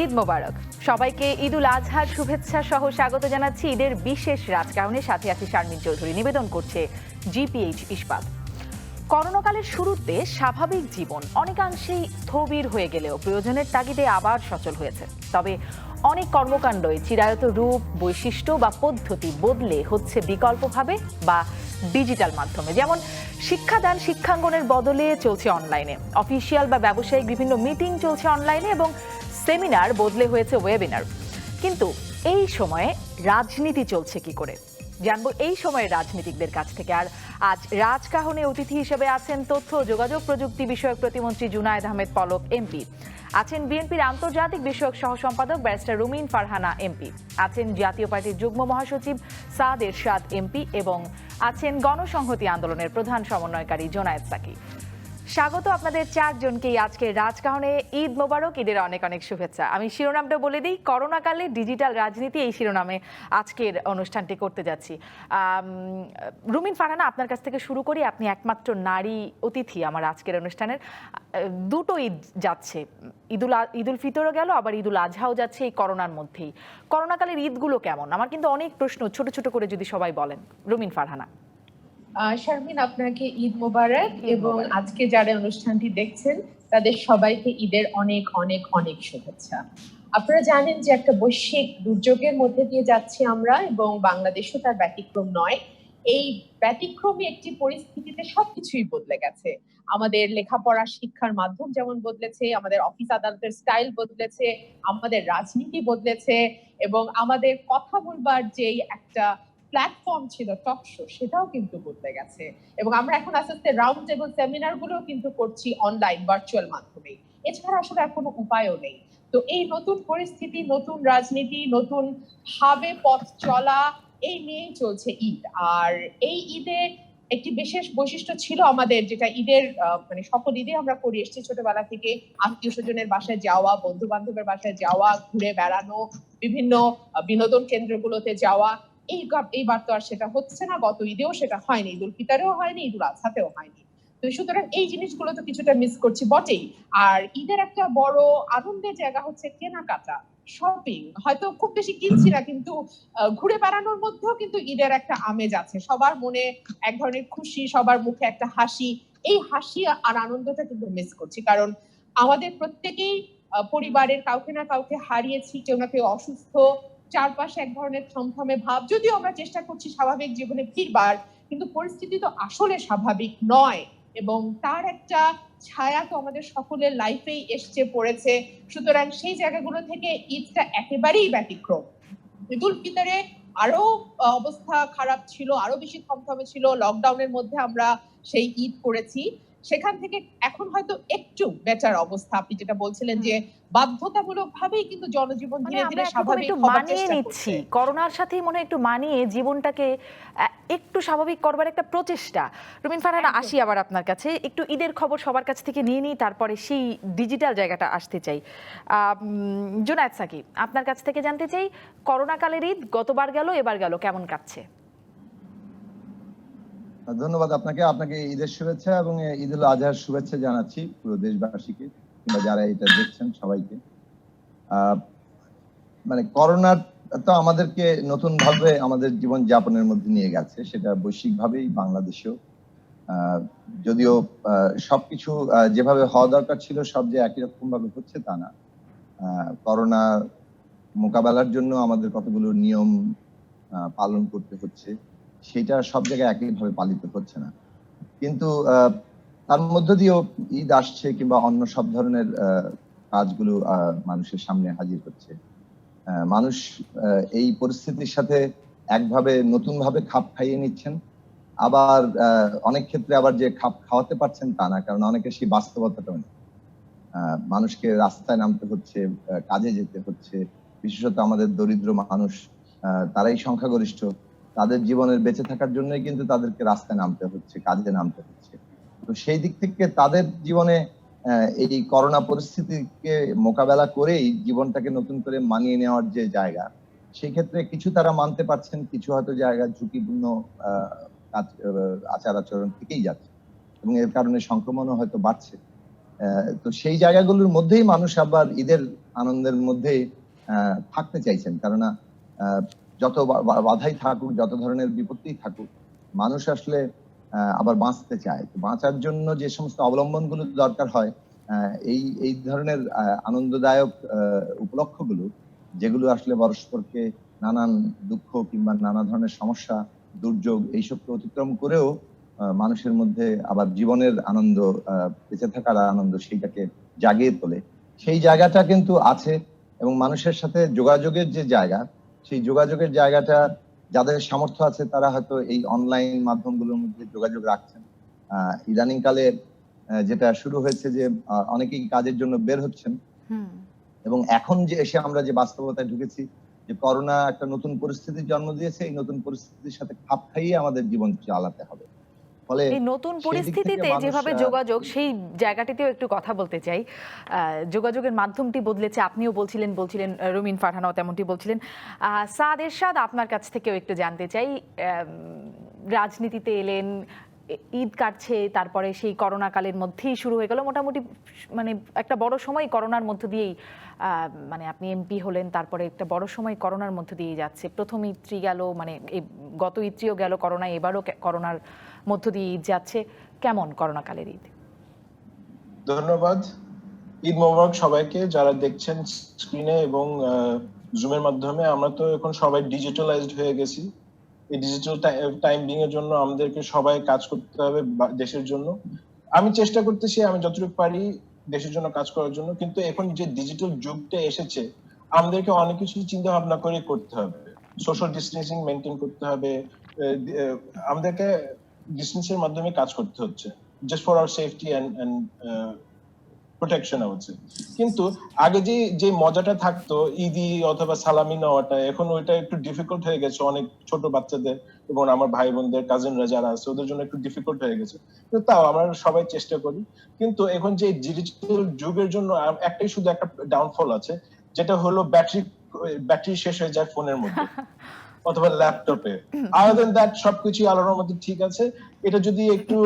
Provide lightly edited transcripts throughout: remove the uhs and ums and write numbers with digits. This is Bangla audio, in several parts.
ঈদ মোবারক। সবাইকে ঈদ উল আজহার শুভেচ্ছা সহ স্বাগত জানাচ্ছি ঈদের বিশেষ রাজকাহনের সাথে আছি শারমিন চৌধুরী। নিবেদন করছে জিপিএইচ ইস্পাত। করোনাকালের শুরুতে স্বাভাবিক জীবন অনেকাংশেই স্থবির হয়ে গেলেও প্রয়োজনের তাগিদে আবার সচল হয়েছে। তবে অনেক কর্মকাণ্ডই চিরায়ত রূপ, বৈশিষ্ট্য বা পদ্ধতি বদলে হচ্ছে বিকল্পভাবে বা ডিজিটাল মাধ্যমে। যেমন শিক্ষাদান শিক্ষাঙ্গনের বদলে চলছে অনলাইনে, অফিসিয়াল বা ব্যবসায়িক বিভিন্ন মিটিং চলছে অনলাইনে এবং সেমিনার বদলে হয়েছে ওয়েবিনার। কিন্তু এই সময়ে রাজনীতি চলছে কি করে জানবো এই সময়ের রাজনীতিকদের কাছ থেকে। আর আজ রাজকাহনে অতিথি হিসেবে আছেন তথ্য ও যোগাযোগ প্রযুক্তি বিষয়ক প্রতিমন্ত্রী জুনায়েদ আহমেদ পলক এমপি, আছেন বিএনপির আন্তর্জাতিক বিষয়ক সহ সম্পাদক ব্যারিস্টার রুমিন ফারহানা এমপি, আছেন জাতীয় পার্টির যুগ্ম মহাসচিব সাদ এরশাদ এমপি এবং আছেন গণসংহতি আন্দোলনের প্রধান সমন্বয়কারী জোনায়েদ সাকি। স্বাগত আপনাদের চারজনকেই আজকে রাজকাহনে। ঈদ মোবারক, ঈদের অনেক অনেক শুভেচ্ছা। আমি শিরোনামটা বলে দিই, করোনাকালে ডিজিটাল রাজনীতি, এই শিরোনামে আজকের অনুষ্ঠানটি করতে যাচ্ছি। রুমিন ফারহানা, আপনার কাছ থেকে শুরু করি। আপনি একমাত্র নারী অতিথি আমার আজকের অনুষ্ঠানের। দুটো ঈদ যাচ্ছে, ঈদুল ফিতরও গেল, আবার ঈদুল আজহাও যাচ্ছে এই করোনার মধ্যেই। করোনাকালের ঈদগুলো কেমন? আমার কিন্তু অনেক প্রশ্ন, ছোট ছোট করে যদি সবাই বলেন। রুমিন ফারহানা। শারমিন, আপনাকে ঈদ মোবারক এবং আজকে যারা অনুষ্ঠানটি দেখছেন তাদের সবাইকে ঈদের অনেক অনেক অনেক শুভেচ্ছা। আপনারা জানেন যে একটা বৈশ্বিক দুর্যোগের মধ্যে দিয়ে যাচ্ছি আমরা, এবং বাংলাদেশও তার ব্যতিক্রম নয়। এই ব্যতিক্রমী একটি পরিস্থিতিতে সবকিছুই বদলে গেছে। আমাদের লেখাপড়া শিক্ষার মাধ্যম যেমন বদলেছে, আমাদের অফিস আদালতের স্টাইল বদলেছে, আমাদের রাজনীতি বদলেছে, এবং আমাদের কথা বলবার যেই একটা প্ল্যাটফর্ম ছিল টক শো, সেটাও কিন্তু বদলে গেছে। এবং আমরা এখন আস্তে আস্তে রাউন্ড টেবল সেমিনার গুলো কিন্তু করছি অনলাইন ভার্চুয়াল মাধ্যমে। এছাড়া আসলে আর কোনো উপায়ও নেই। তো এই নতুন পরিস্থিতি, নতুন রাজনীতি, নতুন ভাবে পথ চলা, এই নিয়েই চলছে ঈদ। আর এই ঈদে একটি বিশেষ বৈশিষ্ট্য ছিল আমাদের, যেটা ঈদের মানে সকল ঈদে আমরা করে এসেছি ছোটবেলা থেকে, আত্মীয় স্বজনের বাসায় যাওয়া, বন্ধু বান্ধবের বাসায় যাওয়া, ঘুরে বেড়ানো, বিভিন্ন বিনোদন কেন্দ্রগুলোতে যাওয়া। এইবার তো আর সেটা হচ্ছে না। গত ঈদেও সেটা হয়নি, ঈদুল ফিতরেও হয়নি, ঈদুল আজহাতেও হয়নি। তো সুতরাং এই জিনিসগুলো তো কিছুটা মিস করছি বটেই। আর ঈদের একটা বড় আনন্দের জায়গা হচ্ছে কেনাকাটা, শপিং। হয়তো খুব বেশি কিনছি না, কিন্তু ঘুরে বেড়ানোর মধ্যেও কিন্তু ঈদের একটা আমেজ আছে। সবার মনে এক ধরনের খুশি, সবার মুখে একটা হাসি। এই হাসি আর আনন্দটা কিন্তু মিস করছি, কারণ আমাদের প্রত্যেকেই পরিবারের কাউকে না কাউকে হারিয়েছি, কেউ না কেউ অসুস্থ, চারপাশে এক ধরনের থমথমে ভাব। যদিও আমরা চেষ্টা করছি স্বাভাবিক জীবনে ফিরবার, কিন্তু পরিস্থিতি তো আসলে স্বাভাবিক নয়, এবং তার একটা ছায়া তো আমাদের সকলের লাইফেই এসছে পড়েছে। সুতরাং সেই জায়গাগুলো থেকে ঈদটা একেবারেই ব্যতিক্রম। ঈদুল ফিতরে আরো অবস্থা খারাপ ছিল, আরো বেশি থমথমে ছিল। লকডাউনের মধ্যে আমরা সেই ঈদ করেছি, সেখান থেকে এখন হয়তো একটু বেটার অবস্থা। আপনি যেটা বলছিলেন যে বাধ্যতামূলক ভাবেই কিন্তু জনজীবন ধীরে ধীরে স্বাভাবিক হবার চেষ্টা করছে। করোনার সাথেই মনে হয় একটু মানিয়ে জীবনটাকে একটু স্বাভাবিক করবার একটা প্রচেষ্টা। রুমিন ফারহানা, আসি আবার আপনার কাছে। একটু ঈদের খবর সবার কাছ থেকে নিয়ে নিই, তারপরে সেই ডিজিটাল জায়গাটা আসতে চাই। জুনায়েদ সাকি, আপনার কাছ থেকে জানতে চাই, করোনাকালের ঈদ গতবার গেল, এবার গেল, কেমন কাটছে? ধন্যবাদ আপনাকে। আপনাকে ঈদের শুভেচ্ছা এবং ঈদুল আজহার শুভেচ্ছা জানাচ্ছি পুরো দেশবাসীকে, কিংবা যারা এটা দেখছেন সবাইকে। মানে করোনার তো আমাদেরকে নতুন ভাবে আমাদের জীবন যাপনের মধ্যে নিয়ে গেছে, সেটা বৈশ্বিক ভাবেই, বাংলাদেশেও। যদিও সবকিছু যেভাবে হওয়া দরকার ছিল সব যে একই রকম ভাবে হচ্ছে তা না। করোনা মোকাবেলার জন্য আমাদের কতগুলো নিয়ম পালন করতে হচ্ছে, সেটা সব জায়গায় একইভাবে পালিত হচ্ছে না। কিন্তু তার মধ্য দিয়েও ঈদ আসছে, কিংবা অন্য সব ধরনের কাজগুলো মানুষের সামনে হাজির হচ্ছে। মানুষ এই পরিস্থিতির সাথে একভাবে নতুন ভাবে খাপ খাইয়ে নিচ্ছেন। আবার অনেক ক্ষেত্রে আবার যে খাপ খাওয়াতে পারছেন তা না, কারণ অনেকে সেই বাস্তবতাটাও নেই। মানুষকে রাস্তায় নামতে হচ্ছে, কাজে যেতে হচ্ছে। বিশেষত আমাদের দরিদ্র মানুষ, তারাই সংখ্যাগরিষ্ঠ। তাদের জীবনের বেঁচে থাকার জন্যই কিন্তু তাদেরকে রাস্তায় নামতে হচ্ছে, কাজে নামতে হচ্ছে। তো সেই দিক থেকে তাদের জীবনে এই করোনা পরিস্থিতিকে মোকাবেলা করেই জীবনটাকে নতুন করে মানিয়ে নেওয়ার যে জায়গা, সেই ক্ষেত্রে কিছু তারা মানতে পারছেন, কিছু হয়তো জায়গা ঝুঁকিপূর্ণ আচার আচরণ থেকেই যাচ্ছে, এবং এর কারণে সংক্রমণও হয়তো বাড়ছে। তো সেই জায়গাগুলোর মধ্যেই মানুষ আবার ঈদের আনন্দের মধ্যেই থাকতে চাইছেন। কেননা যত বাধাই থাকুক, যত ধরনের বিপত্তি থাকুক, মানুষ আসলে আবার বাঁচতে চায়। তো বাঁচার জন্য যে সমস্ত অবলম্বনগুলো দরকার হয়, এই ধরনের আনন্দদায়ক উপলক্ষগুলো, যেগুলো আসলে পরস্পরকে নানান দুঃখ কিংবা নানা ধরনের সমস্যা, দুর্যোগ এইসবকে অতিক্রম করেও মানুষের মধ্যে আবার জীবনের আনন্দ, বেঁচে থাকার আনন্দ, সেইটাকে জাগিয়ে তোলে। সেই জায়গাটা কিন্তু আছে। এবং মানুষের সাথে যোগাযোগের যে জায়গা, সেই যোগাযোগের জায়গাটা যাদের সামর্থ্য আছে তারা হয়তো এই অনলাইন মাধ্যমগুলোর মধ্যে যোগাযোগ রাখছেন। ইদানিং কালে যেটা শুরু হয়েছে যে অনেকেই কাজের জন্য বের হচ্ছেন, এবং এখন যে এসে আমরা যে বাস্তবতায় ঢুকেছি, যে করোনা একটা নতুন পরিস্থিতির জন্ম দিয়েছে, এই নতুন পরিস্থিতির সাথে খাপ খাইয়ে আমাদের জীবন চালাতে হবে। ফলে এই নতুন সেই দিক থেকে পরিস্থিতিতে মানুষ যেভাবে যোগাযোগ, সেই জায়গাটিতেও একটু কথা বলতে চাই। যোগাযোগের মাধ্যমটি বদলেছে, আপনিও বলছিলেন, রুমিন ফারহানাও তেমনটি বলছিলেন। সাদ এরশাদ, আপনার কাছ থেকেও একটু জানতে চাই, রাজনীতিতে এলেন, ঈদ কাটছে, তারপরে সেই করোনা কালের মধ্যেই শুরু হয়ে গেল মোটামুটি, মানে একটা বড় সময় করোনার মধ্য দিয়েই, মানে আপনি এমপি হলেন, তারপরে একটা বড় সময় করোনার মধ্য দিয়েই যাচ্ছে। প্রথম ঈদটি গেল, মানে গত ঈদটিও গেল করোনা, এবারও করোনার মধ্য দিয়ে ঈদ যাচ্ছে। কেমন করোনা কালের ঈদ? ধন্যবাদ। ঈদ মোবারক সবাইকে, যারা দেখছেন স্ক্রিনে এবং জুমের মাধ্যমে। আমরা তো এখন সবাই ডিজিটালাইজড হয়ে গেছি। এই ডিজিটাল টাইমিং এর জন্য আমাদেরকে সবাই কাজ করতে হবে দেশের জন্য। আমি চেষ্টা করতেছি আমি যতটুকু পারি দেশের জন্য কাজ করার জন্য, কিন্তু এখন যে ডিজিটাল যুগটা এসেছে, আমাদেরকে অনেক কিছু চিন্তা ভাবনা করে করতে হবে। সোশ্যাল ডিস্টেন্সিং মেনটেন করতে হবে, আমাদেরকে ডিস্টেন্সের মাধ্যমে কাজ করতে হচ্ছে, just for our safety and protection হচ্ছে। কিন্তু আগে যে মজাটা থাকতো ঈদি অথবা সালামি নেওয়াটা, এখন ওইটা একটু ডিফিকাল্ট হয়ে গেছে অনেক ছোট বাচ্চাদের এবং আমার ভাই বোনদের, কাজিনরা যারা আছে, ওদের জন্য একটু ডিফিকাল্ট হয়ে গেছে। কিন্তু তাও আমরা সবাই চেষ্টা করি। কিন্তু এখন যে ডিজিটাল যুগের জন্য একটাই শুধু একটা ডাউনফল আছে, যেটা হলো ব্যাটারি শেষ হয়ে যায় ফোনের মধ্যে অথবা ল্যাপটপে। আদার দেন দ্যাট সবকিছু আলোর মধ্যে ঠিক আছে। এটা যদি একটু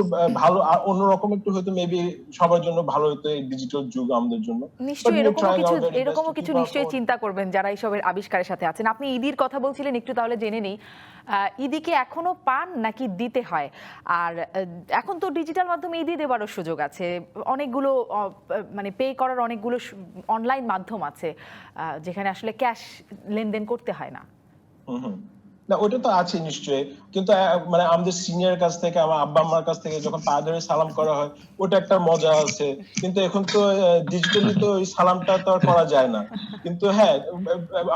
ভালো অন্যরকম একটু হয়তো মেবি সবার জন্য ভালো হতো এই ডিজিটাল যুগ আমাদের জন্য। নিশ্চয়ই এরকমও কিছু নিশ্চয়ই চিন্তা করবেন যারা এইসবের আবিষ্কারের সাথে আছেন। আপনি ঈদির কথা বলছিলেন, একটু তাহলে জেনে নেই, ঈদি কি এখনো পান নাকি দিতে হয়? আর এখন তো ডিজিটাল মাধ্যমে ঈদি দেওয়ারও সুযোগ আছে, অনেকগুলো মানে পে করার অনেকগুলো অনলাইন মাধ্যম আছে যেখানে আসলে ক্যাশ লেনদেন করতে হয় না। না, ওটা তো আছে নিশ্চয়ই, কিন্তু মানে আমাদের সিনিয়র কাছ থেকে, আমার আব্বা আম্মার কাছ থেকে যখন পা ধরে সালাম করা হয়, ওটা একটা মজা আছে। কিন্তু এখন তো ডিজিটালি তো ওই সালামটা তো আর করা যায় না। কিন্তু হ্যাঁ,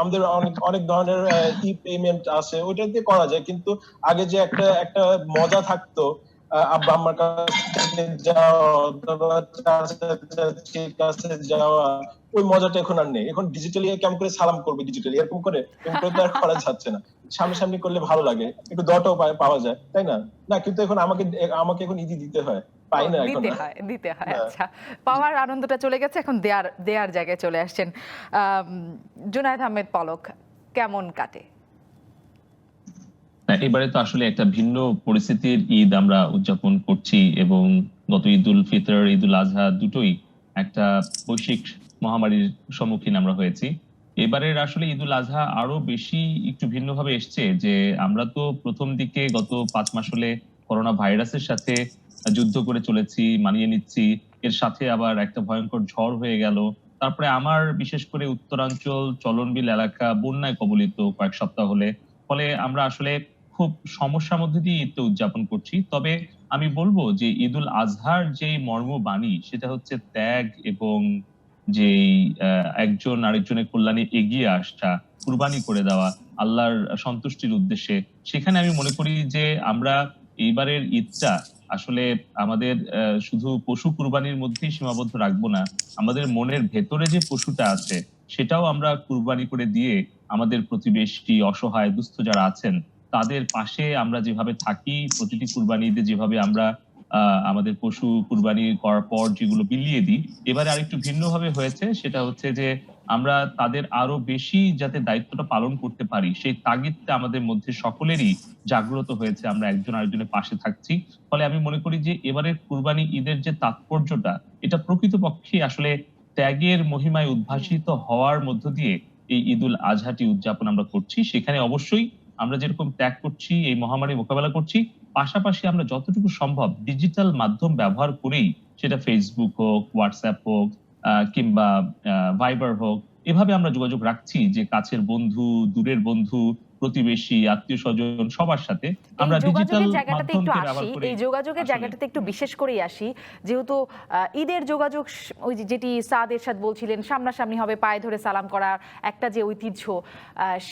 আমাদের অনেক ধরনের ই পেমেন্ট আছে, ওটা দিয়ে করা যায়। কিন্তু আগে যে একটা মজা থাকতো, আব্বা আম্মার কাছে যাওয়া অথবা চাচার কাছে যাওয়া, ওই মজাটা এখন আর নেই। এখন ডিজিটালি কেমন করে সালাম করবে, ডিজিটালি এরকম করে তো আর করা যাচ্ছে না। সামনাসামনি করলে ভালো লাগে, একটু দটাও পাওয়া যায়, তাই না? না, কিন্তু এখন আমাকে এখন ঈদি দিতে হয়, পাই না এখন। দিতে হয়। আচ্ছা, পাওয়ার আনন্দটা চলে গেছে, এখন দেয়ার জায়গায় চলে আসছেন। জুনায়েদ আহমেদ পলক, কেমন কাটে? এবারে তো আসলে একটা ভিন্ন পরিস্থিতির ঈদ আমরা উদযাপন করছি, এবং গত ঈদ উল ফিতর, ঈদ উল আজহা দুটোই একটা বৈশ্বিক মহামারীর সম্মুখীন আমরা হয়েছি। এবারের আসলে ঈদ উল আজহা আরো বেশি একটু ভিন্নভাবে এসছে, যে আমরা তো প্রথম দিকে গত 5 মাস হলে করোনা ভাইরাসের সাথে যুদ্ধ করে চলেছি, মানিয়ে নিচ্ছি। এর সাথে আবার একটা ভয়ঙ্কর ঝড় হয়ে গেল। তারপরে আমার বিশেষ করে উত্তরাঞ্চল চলনবিল এলাকা বন্যায় কবলিত কয়েক সপ্তাহ হলে, ফলে আমরা আসলে খুব সমস্যার মধ্যে দিয়ে ঈদটা উদযাপন করছি। তবে আমি বলবো যে ঈদ উল আজহার যে মর্মবাণী, সেটা হচ্ছে ত্যাগ এবং যেই একজন আরেকজনের কল্যাণে এগিয়ে আসা, কুরবানি করে দেওয়া আল্লাহর সন্তুষ্টির উদ্দেশ্যে। সেখানে আমি মনে করি যে আমরা এইবারের ঈদটা আসলে আমাদের শুধু পশু কুরবানির মধ্যেই সীমাবদ্ধ রাখবো না, আমাদের মনের ভেতরে যে পশুটা আছে সেটাও আমরা কুরবানি করে দিয়ে আমাদের প্রতিবেশী, অসহায়, দুস্থ যারা আছেন তাদের পাশে আমরা যেভাবে থাকি, প্রতিটি কুরবানি ঈদে যেভাবে আমরা আমাদের পশু কুরবানি করার পর যেগুলো বিলিয়ে দিই, এবারে আরেকটু ভিন্নভাবে হয়েছে। সেটা হচ্ছে যে আমরা তাদের আরো বেশি যাতে দায়িত্বটা পালন করতে পারি, সেই তাগিদটা আমাদের মধ্যে সকলেরই জাগ্রত হয়েছে। আমরা একজন আরেকজনের পাশে থাকছি। ফলে আমি মনে করি যে এবারের কুরবানি ঈদের যে তাৎপর্যটা, এটা প্রকৃতপক্ষে আসলে ত্যাগের মহিমায় উদ্ভাসিত হওয়ার মধ্য দিয়ে এই ঈদুল আজহাটি উদযাপন আমরা করছি। সেখানে অবশ্যই আমরা যেরকম ত্যাগ করছি, এই মহামারী মোকাবেলা করছি, পাশাপাশি আমরা যতটুকু সম্ভব ডিজিটাল মাধ্যম ব্যবহার করেই, সেটা ফেসবুক হোক, হোয়াটসঅ্যাপ হোক, কিংবা ভাইবার হোক, এভাবে আমরা যোগাযোগ রাখছি যে কাছের বন্ধু, দূরের বন্ধু, প্রতিবেশী, আত্মীয়-স্বজন সবার সাথে আমরা এই ডিজিটাল যোগাযোগের জায়গাটাতে একটু মাধ্যমকে ব্যবহার আসি, করে এই যোগাযোগের আসলে জায়গাটাতে একটু বিশেষ করেই আসি, যেহেতু ঈদের যোগাযোগ ওই যেটি সাদ এরশাদ বলছিলেন, সামনাসামনি হবে, পায়ে ধরে সালাম করার একটা যে ঐতিহ্য,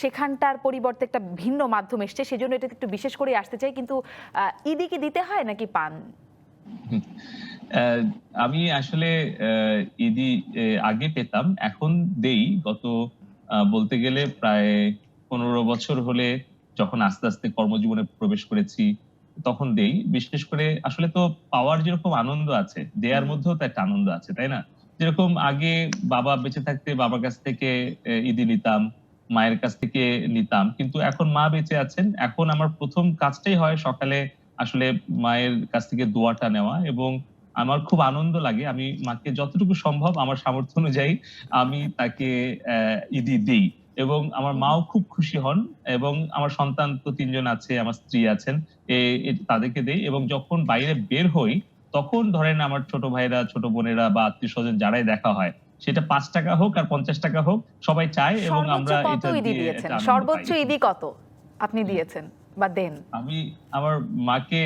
সেখানটার পরিবর্তে একটা ভিন্ন মাধ্যম এসছে, সেজন্য এটা একটু বিশেষ করে আসতে চাই। কিন্তু ঈদে কি দিতে হয় নাকি পান? আমি আসলে ঈদি আগে পেতাম, এখন দেই। গত বলতে গেলে প্রায় 15 বছর হলে, যখন আস্তে আস্তে কর্মজীবনে প্রবেশ করেছি তখন দেই। বিশেষ করে আসলে তো পাওয়ার যেরকম আনন্দ আছে, দেয়ার মধ্যেও তো একটা আনন্দ আছে, তাই না? যেরকম আগে বাবা বেঁচে থাকতে বাবার কাছ থেকে ঈদি নিতাম, মায়ের কাছ থেকে নিতাম, কিন্তু এখন মা বেঁচে আছেন। এখন আমার প্রথম কাজটাই হয় সকালে আসলে মায়ের কাছ থেকে দোয়াটা নেওয়া, এবং আমার খুব আনন্দ লাগে। আমি মাকে যতটুকু সম্ভব আমার সামর্থ্য অনুযায়ী আমি তাকে ঈদি দেই, এবং আমার মাও খুব খুশি হন। এবং আমার সন্তান তো ৩ জন আছে, আমার স্ত্রী আছেন, তাদেরকে দেই। এবং যখন বাইরে বের হই, তখন ধরেন আমার ছোট ভাইরা, ছোট বোনেরা বা আত্মীয়-স্বজন যারাই দেখা হয়, সেটা ৳৫ হোক আর ৳৫০ হোক, সবাই চায় এবং সর্বোচ্চ আমরা কত এটা ঈদি দিয়ে দিয়েছেন? একটা আনন্দ সর্বোচ্চ পাই। ঈদি কত আপনি দিয়েছেন বা দেন? আমি আমার মাকে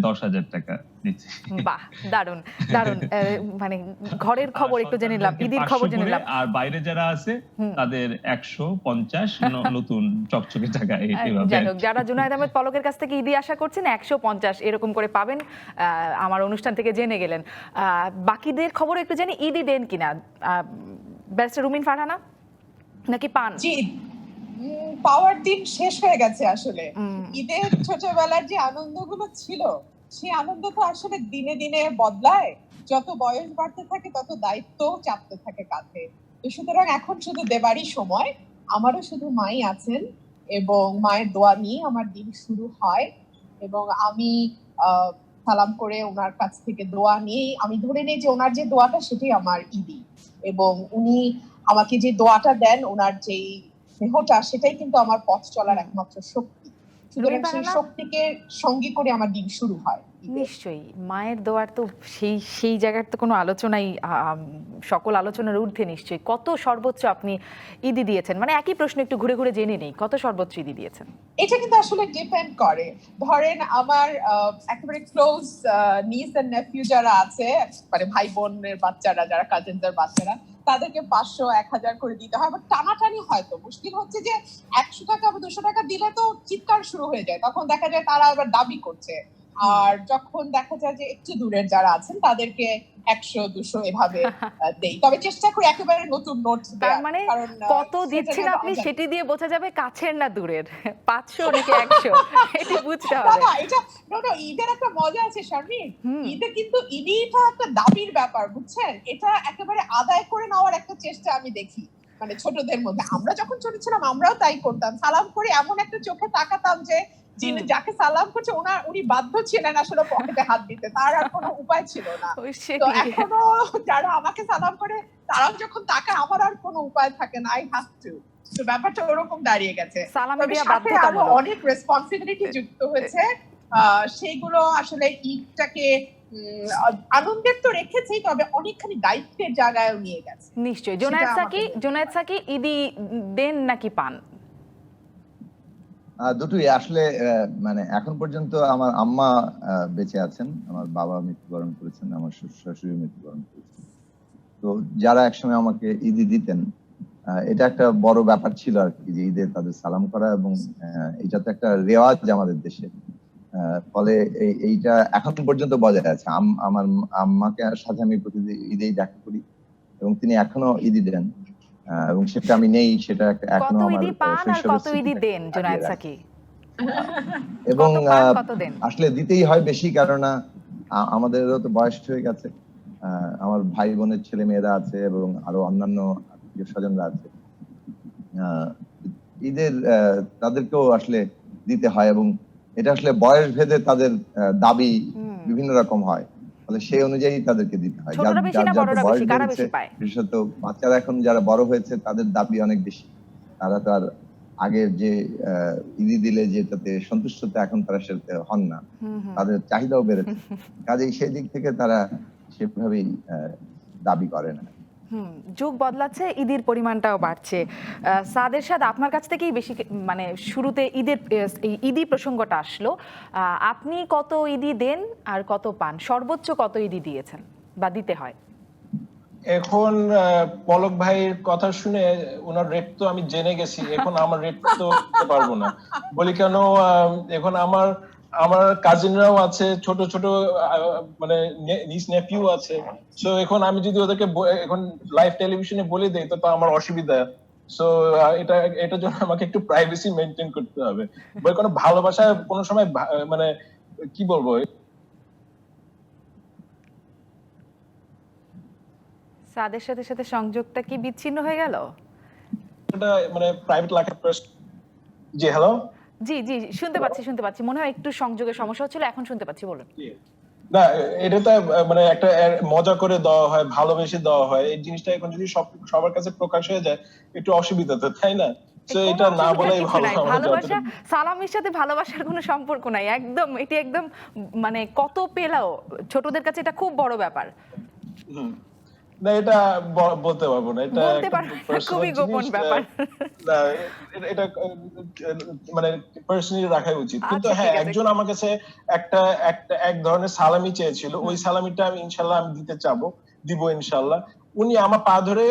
৳১০,০০০ দিচ্ছি। বাহ! দারুণ, দারুণ। মানে ঘরের খবর একটু জেনে নিলাম, সন্তানদেরকে ঈদির ৫০০ খবর জেনে করে, নিলাম। আর বাইরে যারা আছে হুম। তাদের ১৫০ নতুন চকচকে টাকা, এভাবে যাই হোক, আরকি। যারা জুনায়েদ আহমেদ পলকের কাছ থেকে ঈদি আশা করছেন ১৫০ এরকম করে পাবেন, আমার অনুষ্ঠান থেকে জেনে গেলেন। বাকিদের খবর একটু জানি, ঈদি দেন কিনা ব্যারিস্টার রুমিন ফারহানা, নাকি পান? জি, পাওয়ার দিন শেষ হয়ে গেছে আসলে। হুম। ঈদের ছোটবেলার যে আনন্দগুলো ছিল, সেই আনন্দ তো আসলে দিনে দিনে বদলায়। যত বয়স বাড়তে থাকে তত দায়িত্ব চাপতে থাকে কাঁধে। তো সুতরাং এখন শুধু দেবারই সময়। আমারও শুধু মাই আছেন এবং মায়ের দোয়া নিয়ে আমার দিন শুরু হয়, এবং আমি সালাম করে ওনার কাছ থেকে দোয়া নিয়ে আমি ধরে নিই যে ওনার যে দোয়াটা সেটাই আমার ঈদি, এবং উনি আমাকে যে দোয়াটা দেন, ওনার যেই স্নেহটা, সেটাই কিন্তু আমার পথ চলার একমাত্র শক্তি। সুতরাং সেই রুমিন শক্তিকে সঙ্গী করে আমার দিন শুরু হয়। নিশ্চয়ই মায়ের দোয়ার তো সেই জায়গার তো কোনো আলোচনাই, সকল আলোচনার ঊর্ধ্বে নিশ্চয়ই। কত সর্বোচ্চ আপনি ঈদি দিয়েছেন? মানে একই প্রশ্ন একটু ঘুরে ঘুরে জেনে নেই, কত সর্বোচ্চ ঈদি দিয়েছেন? এটা কিন্তু আসলে ডিপেন্ড করে। ধরেন আমার একেবারে ক্লোজ নিস এন্ড নেফিউ যারা আছে, মানে ভাই বোনের বাচ্চারা, যারা কাজিনদের বাচ্চারা, তাদেরকে ৫০০-১০০০ করে দিতে হয়। বাট টানাটানি হয়তো মুশকিল হচ্ছে যে ৳১০০ বা ৳২০০ দিলে তো চিৎকার শুরু হয়ে যায়, তখন দেখা যায় তারা আবার দাবি করছে। আর যখন দেখা যায় যে একটু দূরের যারা আছেন তাদেরকে ১০০-২০০ এভাবে দেই। তবে চেষ্টা করি একেবারে নতুন নোট তার দেওয়ার, মানে কারণ কত দিচ্ছেন সেটা আপনি যেন সেটি দিয়ে বোঝা যাবে কাছের না দূরের, ৫০০ নাকি ১০০ এটি বুঝতে না, হবে। না, এটা ঈদের একটা মজা আছে শারমিন। হুম। ঈদে কিন্তু ঈদিটা একটা দাবির ব্যাপার, বুঝছেন? এটা একেবারে আদায় করে নেওয়ার একটা চেষ্টা আমি দেখি। মানে ছোটদের মধ্যে। আমরা যখন ছোট ছিলাম আমরাও তাই করতাম। সালাম করে এমন একটা চোখে তাকাতাম যে যিনি যাকে সালাম করছে উনি বাধ্য ছিলেন আসলে পকেটে হাত দিতে। তার আর কোনো উপায় ছিল না। ওই তো সেটি। এখনো যারা আমাকে সালাম করে তারাও যখন তাকায় আমার আর কোনো উপায় থাকে না। I have to. তো ব্যাপারটা ওরকম দাঁড়িয়ে গেছে। সালামি তবে দেয়া সাথে আরো বাধ্যতামূলক। অনেক রেসপন্সিবিলিটি যুক্ত হয়েছে। সেইগুলো আসলে ঈদটাকে আনন্দের তো রেখেছেই, তবে অনেকখানি দায়িত্বের জায়গায়ও নিয়ে গেছে। নিশ্চয়ই। সেটা আমাকে জোনায়েদ সাকি ঈদি দেন নাকি পান? দুটোই আসলে। মানে এখন পর্যন্ত আমার আম্মা বেঁচে আছেন, আমার বাবা মৃত্যুবরণ করেছেন, আমার শ্বশুর মৃত্যুবরণ করেছেন। তো যারা একসময় আমাকে ঈদি দিতেন, এটা একটা বড় ব্যাপার ছিল আর কি, যে ঈদে তাদের সালাম করা, এবং এটা তো একটা রেওয়াজ আমাদের দেশে। ফলে এইটা এখন পর্যন্ত বজায় আছে। আমার আম্মাকে সাথে আমি প্রতিদিন ঈদেই দেখা করি, এবং তিনি এখনো ঈদি দেন, এবং সেটা আমি নেই, সেটা এখনো কত আমার ঈদি পান আর শৈশবের কত ঈদি স্মৃতিতে দেন জোনায়েদ লাগিয়ে রাখে। সাকি? এবং কত পান কত দেন? আসলে দিতেই হয় বেশি, কারণ আমাদেরও তো বয়স হয়ে গেছে। আমার ভাই বোনের ছেলে মেয়েরা আছে, এবং আরো অন্যান্য আত্মীয় স্বজনরা আছে। ঈদের তাদেরকেও আসলে দিতে হয়, এবং এটা আসলে বয়স ভেদে তাদের দাবি বিভিন্ন রকম হয়। ফলে সেই অনুযায়ী তাদেরকে দিতে হয়। ছোটরা বেশি না যার বড়রা বয়স বেশি, কারা বেড়েছে, বেশি পায়? বিশেষত বাচ্চারা এখন যারা বড় হয়েছে তাদের দাবি অনেক বেশি। তারা তো আর আগের যে ঈদি দিলে যেটাতে সন্তুষ্টতা, এখন তারা সেটাতে হন না, তাদের চাহিদাও বেড়েছে। কাজেই সেই দিক থেকে তারা সেভাবেই দাবি করে না। যুগ বদলাচ্ছে, ঈদের পরিমাণটাও বাড়ছে। সাদ এরশাদ, আপনার কাছ থেকেই বেশি মানে শুরুতে এই ঈদি প্রসঙ্গটা আসলো। আপনি কত ঈদি দেন আর কত পান? সর্বোচ্চ কত ঈদি দিয়েছেন বা দিতে হয়? এখন পলক ভাইয়ের কথা শুনে ওনার রেট তো আমি জেনে গেছি, এখন আমার রেট তো দিতে পারবো না। বলি কেন, এখন আমার কাজিনরাও আছে, ছোট ছোট মানে নিস নেফিউ আছে। সো এখন আমি যদি ওদেরকে এখন লাইভ টেলিভিশনে বলে দেই তো আমার অসুবিধা। সো এটার জন্য আমাকে একটু প্রাইভেসি মেনটেন করতে হবে। বই কোনো ভালোবাসা কোনো সময় মানে কি বলবো, সাদের সাথে সংযোগটা কি বিচ্ছিন্ন হয়ে গেল? এটা মানে প্রাইভেট লাইফ। জি হ্যালো, জি জি, শুনতে পাচ্ছি। মনে হয় একটু সংযোগের সমস্যা হচ্ছিল, এখন শুনতে পাচ্ছি, বলুন। না, এটা তো মানে একটা মজা করে দেওয়া হয়, ভালোবেসে দেওয়া হয়। এই জিনিসটা এখন যদি সবার কাছে প্রকাশ হয়ে যায় একটু অসুবিধা তো, তাই না? তো কোনো এটা না অসুবিধার বলাই কিছু ভালো। নাই। ভালোবাসা, সালামির সাথে ভালোবাসার কোনো সম্পর্ক নাই, একদম এটি একদম মানে কত পেলাও ছোটদের কাছে এটা খুব বড় ব্যাপার। না, এটা বলতে পারবো না, এটা বলতে পারো, খুবই গোপন ব্যাপার। না, এটা মানে পার্সোনালি রাখাই উচিত। কিন্তু আচ্ছা, হ্যাঁ, ঠিক আছে। একজন আমার কাছে এক ধরনের সালামি চেয়েছিল, ওই সালামিটা আমি ইনশাল্লাহ আমি দিব ইনশাল্লাহ। উনি আমার পা ধরে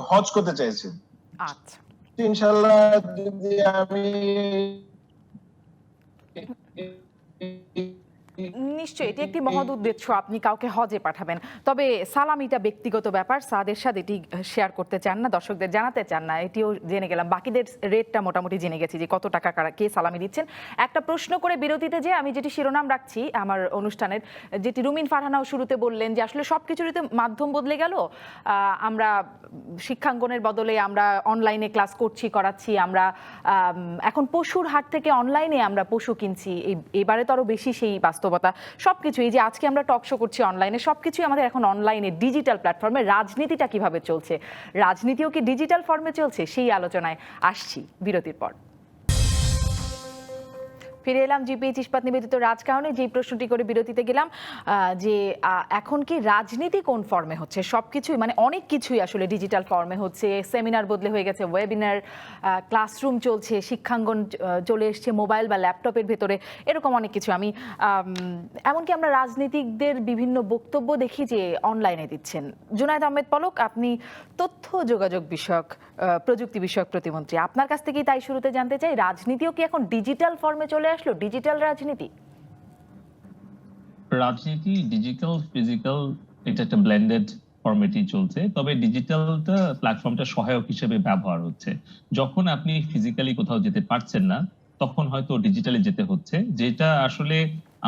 হজ করতে চাইছেন। আচ্ছা, ইনশাল্লাহ যদি আমি নিশ্চয়ই এটি একটি মহৎ উদ্দেশ্য, আপনি কাউকে হজে পাঠাবেন। তবে সালামিটা ব্যক্তিগত ব্যাপার, সাদের সাথে এটি শেয়ার করতে চান না, দর্শকদের জানাতে চান না, এটিও জেনে গেলাম। বাকিদের রেটটা মোটামুটি জেনে গেছি যে কত টাকা কে সালামি দিচ্ছেন। একটা প্রশ্ন করে বিরতিতে যে আমি যেটি শিরোনাম রাখছি আমার অনুষ্ঠানের, যেটি রুমিন ফারহানাও শুরুতে বললেন যে আসলে সবকিছুরই তো মাধ্যম বদলে গেল। আমরা শিক্ষাঙ্গনের বদলে আমরা অনলাইনে ক্লাস করাচ্ছি, আমরা এখন পশুর হাট থেকে অনলাইনে আমরা পশু কিনছি। এবারে তো আরো বেশি সেই বাস্তবতা। সবকিছু, এই যে আজকে আমরা টক শো করছি অনলাইনে, সবকিছুই আমাদের এখন অনলাইনে, ডিজিটাল প্ল্যাটফর্মে। রাজনীতিটা কিভাবে চলছে, রাজনীতিও কি ডিজিটাল ফর্মে চলছে, সেই আলোচনায় আসছি বিরতির পর। ফিরে এলাম জিপিএইচ ইস্পাত নিবেদিত রাজকাহনে। যে প্রশ্নটি করে বিরতিতে গেলাম যে এখন কি রাজনীতি কোন ফর্মে হচ্ছে? সবকিছুই মানে অনেক কিছুই আসলে ডিজিটাল ফর্মে হচ্ছে। সেমিনার বদলে হয়ে গেছে ওয়েবিনার, ক্লাসরুম চলছে, শিক্ষাঙ্গন চলে এসছে মোবাইল বা ল্যাপটপের ভেতরে, এরকম অনেক কিছু। আমি এমনকি আমরা রাজনীতিকদের বিভিন্ন বক্তব্য দেখি যে অনলাইনে দিচ্ছেন। জুনায়েদ আহমেদ পলক, আপনি তথ্য যোগাযোগ বিষয়ক প্রযুক্তি বিষয়ক প্রতিমন্ত্রী, আপনার কাছ থেকেই তাই শুরুতে জানতে চাই, রাজনীতিও কি এখন ডিজিটাল ফর্মে চলে আসলো, ডিজিটাল রাজনীতি? রাজনীতি ডিজিটাল ফিজিক্যাল এটা একটা ব্লেন্ডেড ফরম্যাটই চলছে, তবে ডিজিটালটা প্ল্যাটফর্মটা সহায়ক হিসেবে ব্যবহার হচ্ছে। যখন আপনি ফিজিক্যালি কোথাও যেতে পারছেন না তখন হয়তো ডিজিটালি যেতে হচ্ছে, যেটা আসলে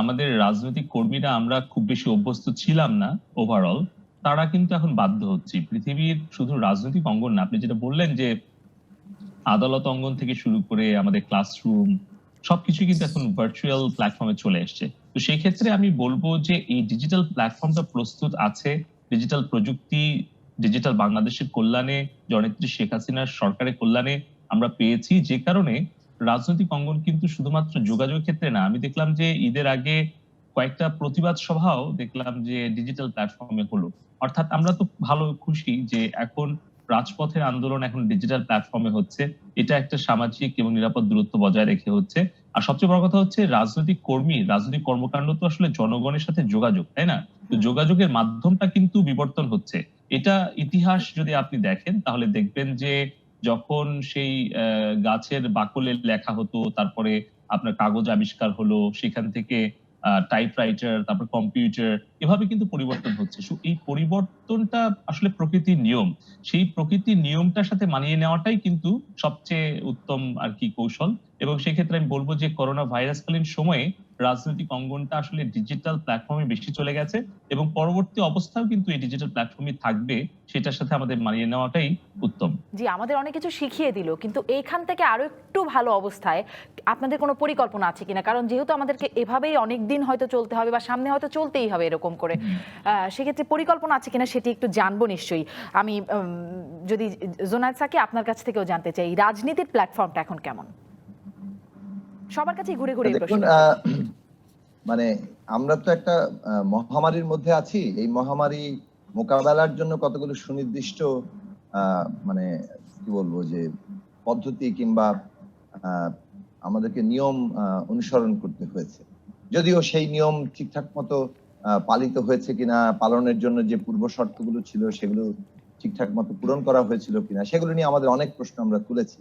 আমাদের রাজনৈতিক কর্মীরা আমরা খুব বেশি অভ্যস্ত ছিলাম না ওভারঅল, তারা কিন্তু এখন বাধ্য হচ্ছে। পৃথিবীর শুধু রাজনৈতিক অঙ্গন না, আপনি যেটা বললেন যে আদালত অঙ্গন থেকে শুরু করে আমাদের ক্লাসরুম সবকিছু কিন্তু এখন ভার্চুয়াল প্ল্যাটফর্মে চলে এসছে। তো সেই ক্ষেত্রে আমি বলবো যে এই ডিজিটাল প্ল্যাটফর্মটা প্রস্তুত আছে, ডিজিটাল প্রযুক্তি ডিজিটাল বাংলাদেশের কল্যাণে, জননেত্রী শেখ হাসিনার সরকারের কল্যাণে আমরা পেয়েছি, যে কারণে রাজনৈতিক অঙ্গন কিন্তু শুধুমাত্র যোগাযোগের ক্ষেত্রে না, আমি দেখলাম যে ঈদের আগে কয়েকটা প্রতিবাদ সভাও দেখলাম যে ডিজিটাল প্ল্যাটফর্মে হলো। অর্থাৎ আমরা তো ভালো খুশি যে এখন রাজপথের আন্দোলন এখন ডিজিটাল প্ল্যাটফর্মে হচ্ছে। এটা একটা সামাজিক এবং নিরাপদ দূরত্ব বজায় রেখে হচ্ছে। আর সবচেয়ে বড় কথা হচ্ছে রাজনৈতিক কর্মী, রাজনৈতিক কর্মকাণ্ড তো আসলে জনগণের সাথে যোগাযোগ, তাই না? তো যোগাযোগের মাধ্যমটা কিন্তু বিবর্তন হচ্ছে। এটা ইতিহাস যদি আপনি দেখেন তাহলে দেখবেন যে যখন সেই গাছের বাকলে লেখা হতো, তারপরে আপনার কাগজ আবিষ্কার হলো, সেখান থেকে টাইপরাইটার, তারপর কম্পিউটার, এভাবে কিন্তু পরিবর্তন হচ্ছে। এই পরিবর্তনটা আসলে প্রকৃতির নিয়ম, সেই প্রকৃতির নিয়মটার সাথে মানিয়ে নেওয়াটাই কিন্তু সবচেয়ে উত্তম আর কি কৌশল। এবং সেক্ষেত্রে আমি বলবো যে করোনা ভাইরাসকালীন সময়ে রাজনৈতিক অঙ্গনটা আসলে ডিজিটাল প্ল্যাটফর্মে বেশি চলে গেছে এবং পরবর্তী অবস্থাও কিন্তু এই ডিজিটাল প্ল্যাটফর্মে থাকবে, সেটার সাথে আমাদের মানিয়ে নেওয়াটাই উত্তম। জি, আমাদের অনেক কিছু শিখিয়ে দিল, কিন্তু এইখান থেকে আরো একটু ভালো অবস্থায় আপনাদের কোনো পরিকল্পনা আছে কিনা? কারণ যেহেতু আমাদেরকে এভাবেই অনেক দিন হয়তো চলতে হবে বা সামনে হয়তো চলতেই হবে এরকম করে, সেক্ষেত্রে পরিকল্পনা আছে কিনা সেটি একটু জানবো নিশ্চয়ই। আমি যদি জোনায়েদ সাকি আপনার কাছ থেকেও জানতে চাই, রাজনীতির প্ল্যাটফর্মটা এখন কেমন? সবার কাছে ঘুরে ঘুরে এই দেখুন, প্রশ্ন। মানে আমরা তো একটা মহামারীর মধ্যে আছি। এই মহামারী মোকাবেলার জন্য কতগুলো সুনির্দিষ্ট মানে কি বলবো যে পদ্ধতি কিংবা আমাদেরকে নিয়ম অনুসরণ করতে হয়েছে। যদিও সেই নিয়ম ঠিকঠাক মতো পালিত হয়েছে কিনা, পালনের জন্য যে পূর্ব শর্তগুলো ছিল সেগুলো ঠিকঠাক মতো পূরণ করা হয়েছিল কিনা, সেগুলো নিয়ে আমাদের অনেক প্রশ্ন আমরা তুলেছি।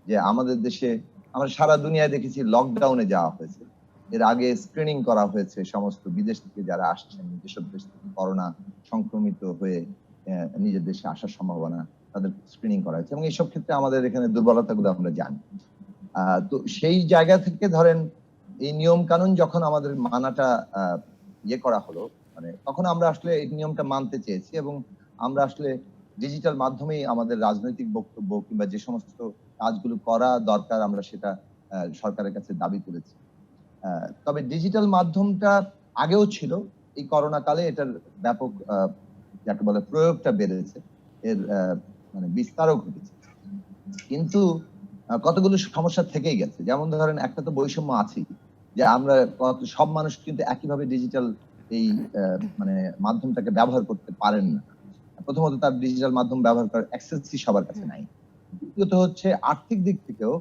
যে আমাদের দেশে, আমরা সারা দুনিয়ায় দেখেছি লকডাউনে যাওয়া হয়েছে, এর আগে স্ক্রিনিং করা হয়েছে সমস্ত বিদেশ থেকে যারা আসছেন, যেসব দেশ থেকে করোনা সংক্রমিত হয়ে নিজের দেশে আসার সম্ভাবনা, তাদের স্ক্রিনিং করা হয়েছে এবং এইসব ক্ষেত্রে আমাদের এখানে দুর্বলতাগুলো আমরা জানি। তো সেই জায়গা থেকে ধরেন এই নিয়ম কানুন যখন আমাদের মানাটা করা হলো, মানে তখন আমরা আসলে এই নিয়মটা মানতে চেয়েছি এবং আমরা আসলে ডিজিটাল মাধ্যমেই আমাদের রাজনৈতিক বক্তব্য কিংবা যে সমস্ত কাজগুলো করা দরকার আমরা সেটা সরকারের কাছে দাবি করেছি। তবে ডিজিটাল মাধ্যমটা আগেও ছিল, এই করোনা কালে এটার ব্যাপক যাকে বলে প্রয়োগটা বেড়েছে, এর মানে বিস্তারও ঘটেছে, কিন্তু কতগুলো সমস্যা থেকেই গেছে। যেমন ধরেন একটা তো বৈষম্য আছেই, যে আমরা সব মানুষ কিন্তু একইভাবে ডিজিটাল এই মানে মাধ্যমটাকে ব্যবহার করতে পারেন না। প্রথমত তার ডিজিটাল মাধ্যম ব্যবহার করার অ্যাক্সেসই সবার কাছে নাই। দ্বিতীয়ত হচ্ছে আর্থিক দিক থেকেও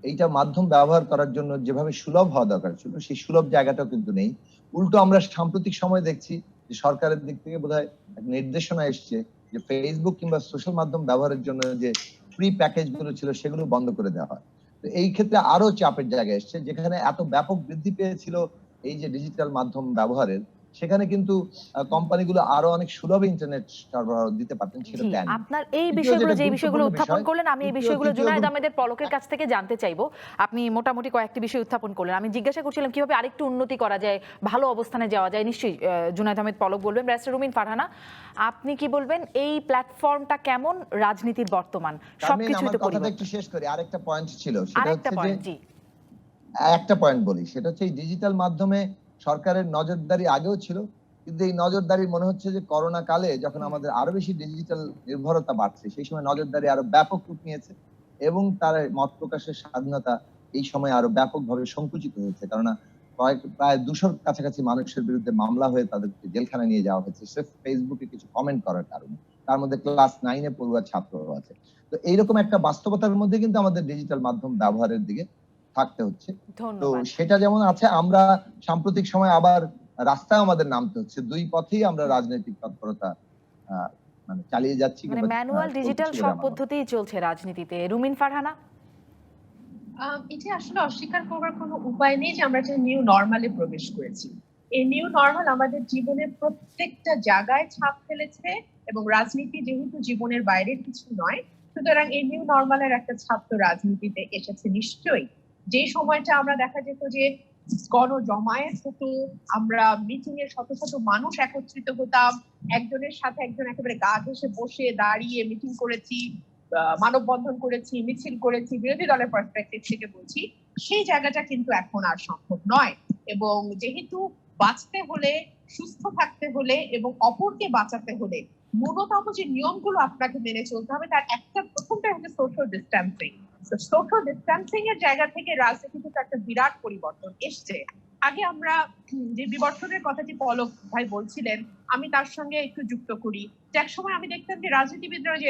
এইটা মাধ্যম ব্যবহার করার জন্য যেভাবে সুলভ হওয়া দরকার ছিল সেই সুলভ জায়গাটাও কিন্তু নেই। উল্টো আমরা সাম্প্রতিক সময় দেখছি যে সরকারের দিক থেকে বোধহয় এক নির্দেশনা এসছে যে ফেসবুক কিংবা সোশ্যাল মাধ্যম ব্যবহারের জন্য যে ফ্রি প্যাকেজ গুলো ছিল সেগুলো বন্ধ করে দেওয়া হয়। তো এই ক্ষেত্রে আরো চাপের জায়গা এসছে, যেখানে এত ব্যাপক বৃদ্ধি পেয়েছিল এই যে ডিজিটাল মাধ্যম ব্যবহারের, সেখানে কিন্তু কোম্পানিগুলো আরো অনেক সুলভ ইন্টারনেট সরবরাহ দিতে পারতেন, সেটা দেন। আপনার এই বিষয়গুলো, যে বিষয়গুলো উত্থাপন করলেন, আমি এই বিষয়গুলো জুনায়েদ আহমেদের পলকের কাছ থেকে জানতে চাইবো। আপনি মোটামুটি কয়েকটি বিষয় উত্থাপন করলেন, আমি জিজ্ঞাসা করছিলাম কিভাবে আরেকটু উন্নতি করা যায়, ভালো অবস্থানে যাওয়া যায়। নিশ্চয়ই জুনায়েদ আহমেদ পলক বলবেন। ব্যারিস্টার রুমিন ফারহানা, আপনি কি বলবেন এই প্ল্যাটফর্মটা কেমন রাজনীতির বর্তমান? সবকিছুই তো কথাটা একটু শেষ করি, আরেকটা পয়েন্ট ছিল, সেটা আরেকটা হচ্ছে পয়েন্ট। যে জি, একটা পয়েন্ট বলি, সেটা হচ্ছে এই ডিজিটাল মাধ্যমে সরকারের নজরদারি আগেও ছিল, কিন্তু এই নজরদারি মনে হচ্ছে যে করোনা কালে যখন আমাদের আরো বেশি ডিজিটাল নির্ভরতা বাড়ছে, সেই সময় নজরদারি আরো ব্যাপক রূপ নিয়েছে এবং তার মত প্রকাশের স্বাধীনতা এই সময় আরো ব্যাপকভাবে সংকুচিত হয়েছে। কেননা প্রায় 200-র কাছাকাছি মানুষের বিরুদ্ধে মামলা হয়ে তাদেরকে জেলখানায় নিয়ে যাওয়া হয়েছে সির্ফ ফেসবুকে কিছু কমেন্ট করার কারণে। তার মধ্যে ক্লাস 9-এ পড়ুয়া ছাত্র আছে। তো এইরকম একটা বাস্তবতার মধ্যে কিন্তু আমাদের ডিজিটাল মাধ্যম ব্যবহারের দিকে থাকতে হচ্ছে। তো সেটা যেমন আছে, আমরা সাম্প্রতিক সময় আবার রাস্তায় আমাদের নামতে হচ্ছে। দুই পথেই আমরা রাজনৈতিক তৎপরতা মানে চালিয়ে যাচ্ছি। মানে ম্যানুয়াল ডিজিটাল সব পদ্ধতিই চলছে রাজনীতিতে। রুমিন ফারহানা, এটা আসলে অস্বীকার করার কোনো উপায় নেই যে আমরা একটা নিউ নরমালে প্রবেশ করেছি। এই নিউ নরমাল আমাদের জীবনের প্রত্যেকটা জায়গায় ছাপ ফেলেছে এবং রাজনীতি যেহেতু জীবনের বাইরের কিছু নয়, সুতরাং এই নিউ নরমালের একটা ছাপ তো রাজনীতিতে এসেছে নিশ্চয়ই। যে সময়টা আমরা দেখা যেত যে গণজমায়েত হতো, আমরা মিটিং এ শত শত মানুষ একত্রিত হতাম, একজনের সাথে একজন একেবারে গা ঘেঁষে বসে দাঁড়িয়ে মিটিং করেছি, মানববন্ধন করেছি, মিছিল করেছি, বিরোধী দলের পার্সপেক্টিভ থেকে বলছি, সেই জায়গাটা কিন্তু এখন আর সম্ভব নয়। এবং যেহেতু বাঁচতে হলে, সুস্থ থাকতে হলে এবং অপরকে বাঁচাতে হলে ন্যূনতম যে নিয়মগুলো আপনাকে মেনে চলতে হবে, তার একটা প্রথমটা হচ্ছে সোশ্যাল ডিস্টেন্সিং। সোশ্যাল ডিস্টেন্সিং এর জায়গা থেকে রাজনীতিতে একটা বিরাট পরিবর্তন এসছে। আগে আমরা যে বিবর্তনের কথাটি পলক ভাই বলছিলেন, আমি তার সঙ্গে একটু যুক্ত করি যে একসময় আমি দেখতাম যে রাজনীতিবিদরা যে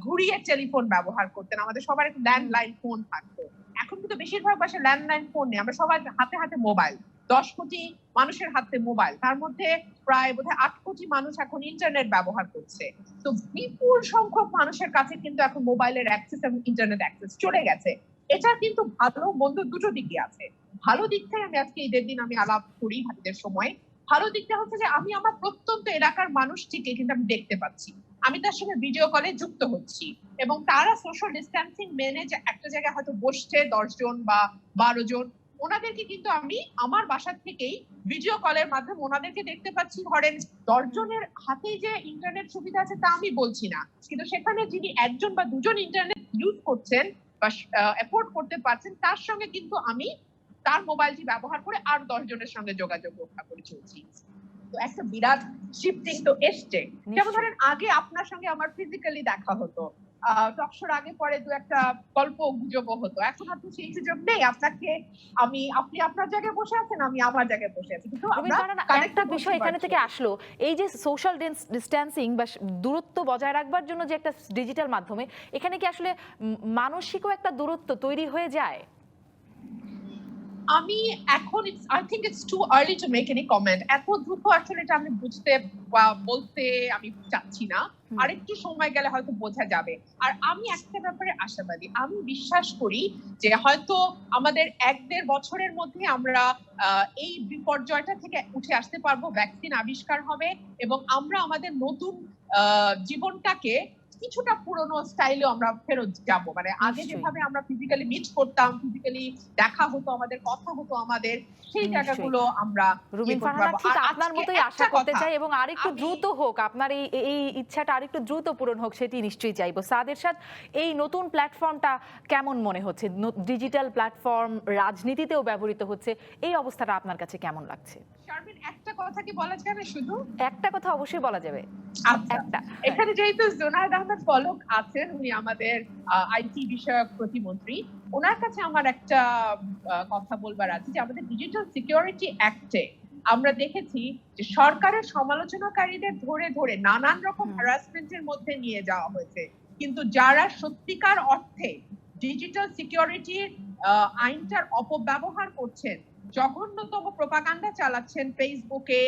ঘুরিয়ে টেলিফোন ব্যবহার করতেন, আমাদের সবার একটা ল্যান্ডলাইন ফোন থাকতো। এখন কিন্তু বেশিরভাগ বাসায় ল্যান্ডলাইন ফোন নেই, আমরা সবার হাতে হাতে মোবাইল। 10 কোটি মানুষের হাতে মোবাইল, তার মধ্যে প্রায় বোধহয় 8 কোটি মানুষ এখন ইন্টারনেট ব্যবহার করছে। তো বিপুল সংখ্যক মানুষের কাছে কিন্তু এখন মোবাইলের অ্যাক্সেস এবং ইন্টারনেট অ্যাক্সেস চলে গেছে। এটা কিন্তু ভালো মন্দ দুটো দিকই আছে। ভালো দিকটাই আমি আজকে ঈদের দিন আমি আলাপ করি ঈদের সময়। ভালো দিকটা হচ্ছে যে আমি আমার প্রত্যন্ত এলাকার মানুষটিকে কিন্তু আমি দেখতে পাচ্ছি, আমি তার সঙ্গে ভিডিও কলে যুক্ত হচ্ছি এবং তারা সোশ্যাল ডিস্টেন্সিং মেনে যে একটা জায়গায় হয়তো বসছে 10 জন বা 12 জন, ওনাদেরকে কিন্তু আমি আমার বাসা থেকেই ভিডিও কলের মাধ্যমে ওনাদেরকে দেখতে পাচ্ছি। ধরেন 10 জনের হাতেই যে ইন্টারনেট সুবিধা আছে তা আমি বলছি না, কিন্তু সেখানে যিনি একজন বা দুজন ইন্টারনেট ইউজ করছেন বা এফোর্ড করতে পারছেন, তার সঙ্গে কিন্তু আমি তার মোবাইলটি ব্যবহার করে আর 10 জনের সঙ্গে যোগাযোগ রক্ষা করে চলছি। তো একটা বিরাট শিফটিং তো এসছে। যেমন ধরেন আগে আপনার সঙ্গে আমার ফিজিক্যালি দেখা হতো, টকশোর আগে পরে দু একটা গল্প গুজব হতো, এখন আর তো সেই সুযোগ নেই। আপনি আপনার জায়গায় বসে আছেন, আমি আমার জায়গায় বসে আছি, কিন্তু আমরা একটা বিষয় এখানে থেকে আসলো, এই যে সোশ্যাল ডিস্ট্যান্সিং বা দূরত্ব বজায় রাখবার জন্য যে একটা ডিজিটাল মাধ্যমে, এখানে কি আসলে মানসিকও একটা দূরত্ব তৈরি হয়ে যায়? আমি এখন I think it's too early to make any comment. এত দ্রুত আসলে এটা আমি বলতে আমি চাচ্ছি না, আরেকটু সময় গেলে হয়তো বোঝা যাবে। আর আমি একটা ব্যাপারে আশাবাদী, আমি বিশ্বাস করি যে হয়তো আমাদের 1-1.5 বছরের মধ্যে আমরা এই বিপর্যয়টা থেকে উঠে আসতে পারবো, ভ্যাকসিন আবিষ্কার হবে এবং আমরা আমাদের নতুন জীবনটাকে কিছুটা পুরনো স্টাইলে আমরা ফেরত যাব। মানে আগে যেভাবে আমরা ফিজিক্যালি মিট করতাম, ফিজিক্যালি দেখা হতো, আমাদের কথা হতো, আমাদের সেই জায়গাগুলো আমরা রুবিন ফারহানা ঠিক আপনার মতোই আশা করতে চাই এবং আরেকটু দ্রুত হোক, আপনার এই ইচ্ছাটা আরেকটু দ্রুত পূরণ হোক, সেটি নিশ্চয়ই চাইবো। সাদ এরশাদ, এই নতুন প্ল্যাটফর্মটা কেমন মনে হচ্ছে? ডিজিটাল প্ল্যাটফর্ম রাজনীতিতেও ব্যবহৃত হচ্ছে, এই অবস্থাটা আপনার কাছে কেমন লাগছে? শারমিন, একটা কথা কি বলা যাবে? শুধু একটা কথা অবশ্যই বলা যাবে। একটা, এখানে যেহেতু জুনায়েদ আহমেদ পলক আছেন, উনি আমাদের আইটি বিষয়ক প্রতিমন্ত্রী, ওনার কাছে আমার একটা কথা বলবার আছে যে আমাদের ডিজিটাল সিকিউরিটি অ্যাক্টে আমরা দেখেছি যে সরকারের সমালোচনাকারীদের ধরে ধরে নানান রকম হ্যারাসমেন্টের মধ্যে নিয়ে যাওয়া হয়েছে, কিন্তু যারা সত্যিকার অর্থে ডিজিটাল সিকিউরিটির আইনটার অপব্যবহার করছেন, জঘন্যতম প্রপাগান্ডা চালাচ্ছেন ফেসবুকে,